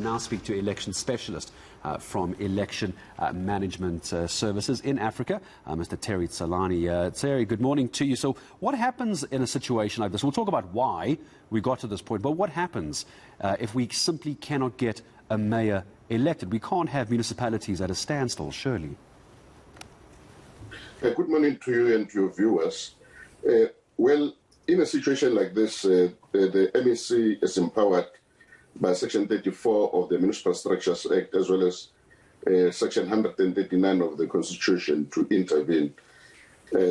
now speak to election specialist from Election Management Services in Africa, Mr. Terry Tselane. Terry, good morning to you. So what happens in a situation like this? We'll talk about why we got to this point, but what happens if we simply cannot get a mayor elected? We can't have municipalities at a standstill, surely. Good morning to you and to your viewers. Well, in a situation like this, the MEC is empowered by Section 34 of the Municipal Structures Act, as well as Section 139 of the Constitution to intervene.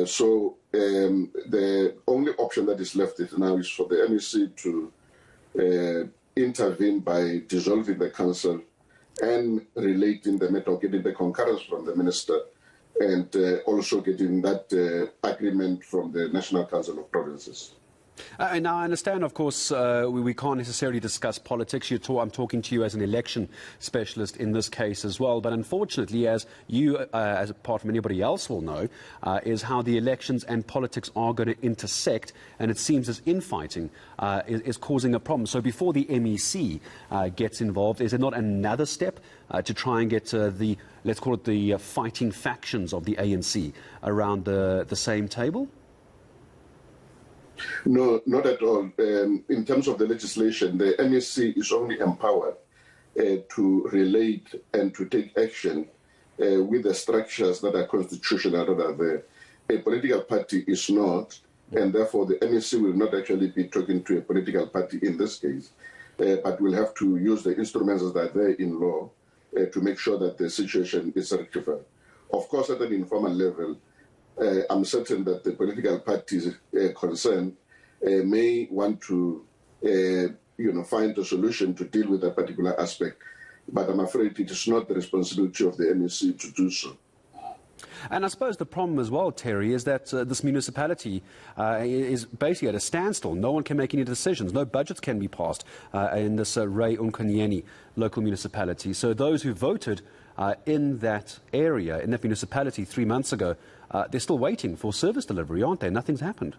So the only option that is left now is for the MEC to intervene by dissolving the council and relating the matter, getting the concurrence from the minister, and also getting that agreement from the National Council of Provinces. Now, I understand, of course, we can't necessarily discuss politics. I'm talking to you as an election specialist in this case as well. But unfortunately, as you, as apart from anybody else will know, is how the elections and politics are going to intersect. And it seems as infighting is causing a problem. So before the MEC gets involved, is there not another step to try and get let's call it the fighting factions of the ANC around the same table? No, not at all. In terms of the legislation, the MEC is only empowered to relate and to take action with the structures that are constitutional rather than a political party is not, and therefore the MEC will not actually be talking to a political party in this case, but will have to use the instruments that are there in law to make sure that the situation is rectified. Of course, at an informal level, I'm certain that the political parties concerned may want to, find a solution to deal with that particular aspect. But I'm afraid it is not the responsibility of the MEC to do so. And I suppose the problem as well, Terry, is that this municipality is basically at a standstill. No one can make any decisions. No budgets can be passed in this Ray Nkonyeni Local Municipality. So those who voted in that area, in that municipality 3 months ago, they're still waiting for service delivery, aren't they? Nothing's happened.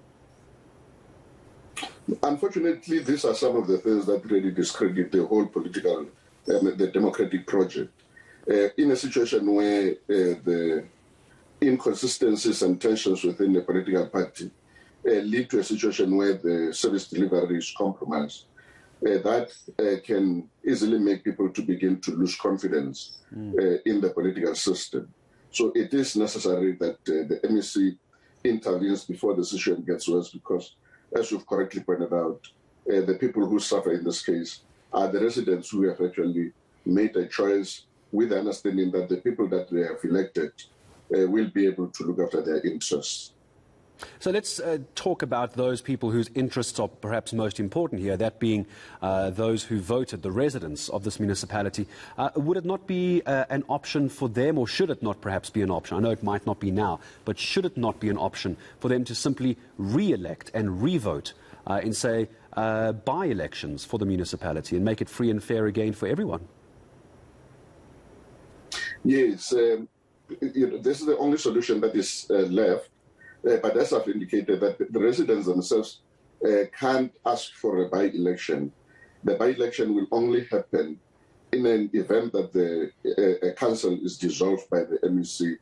Unfortunately, these are some of the things that really discredit the whole political, the democratic project. In a situation where the inconsistencies and tensions within the political party lead to a situation where the service delivery is compromised, that can easily make people to begin to lose confidence in the political system. So it is necessary that the MEC intervenes before the situation gets worse because, as you've correctly pointed out, the people who suffer in this case are the residents who have actually made a choice with the understanding that the people that they have elected will be able to look after their interests. So let's talk about those people whose interests are perhaps most important here, that being those who voted, the residents of this municipality. Would it not be an option for them, or should it not perhaps be an option? I know it might not be now, but should it not be an option for them to simply re-elect and re-vote in, say, by-elections for the municipality and make it free and fair again for everyone? Yes, this is the only solution that is left. But as I've indicated, that the residents themselves can't ask for a by-election. The by-election will only happen in an event that the council is dissolved by the MEC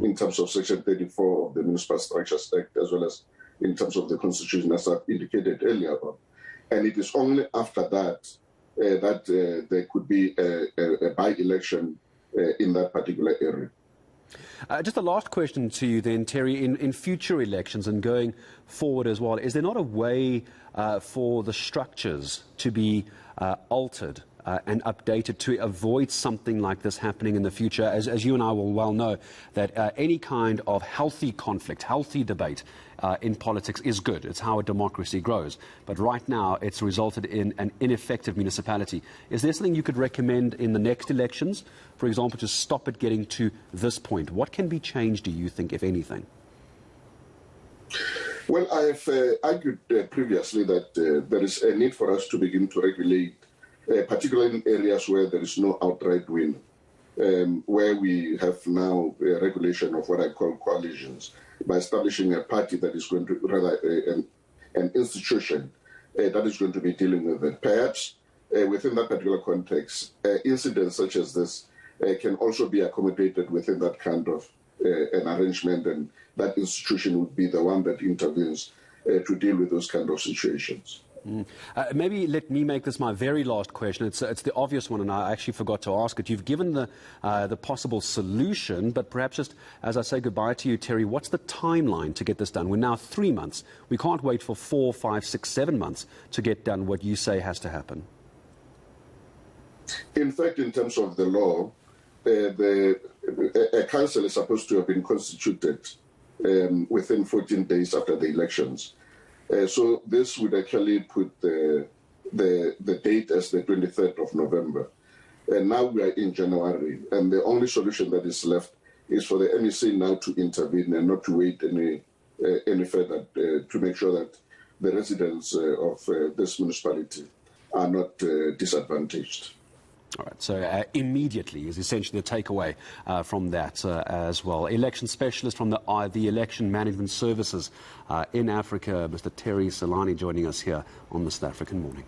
in terms of Section 34 of the Municipal Structures Act, as well as in terms of the Constitution, as I've indicated earlier on. And it is only after that that there could be a by-election in that particular area. Just a last question to you then, Terry. In future elections and going forward as well, is there not a way for the structures to be altered and updated to avoid something like this happening in the future? As you and I will well know, that any kind of healthy conflict, healthy debate in politics is good. It's how a democracy grows. But right now, it's resulted in an ineffective municipality. Is there something you could recommend in the next elections, for example, to stop it getting to this point? What can be changed, do you think, if anything? Well, I've argued previously that there is a need for us to begin to regulate, particularly in areas where there is no outright win, where we have now a regulation of what I call coalitions, by establishing a party that is going to, rather an institution that is going to be dealing with it. Perhaps within that particular context, incidents such as this can also be accommodated within that kind of an arrangement, and that institution would be the one that intervenes to deal with those kind of situations. Maybe let me make this my very last question. It's the obvious one, and I actually forgot to ask it. You've given the possible solution, but perhaps just as I say goodbye to you, Terry, what's the timeline to get this done? We're now 3 months. We can't wait for 4, 5, 6, 7 months to get done what you say has to happen. In fact, in terms of the law, a council is supposed to have been constituted within 14 days after the elections. So this would actually put the date as the 23rd of November. And now we are in January, and the only solution that is left is for the MEC now to intervene and not to wait any further to make sure that the residents of this municipality are not disadvantaged. All right, so immediately is essentially the takeaway from that as well. Election specialist from the Election Management Services in Africa, Mr. Terry Tselane, joining us here on the South African Morning.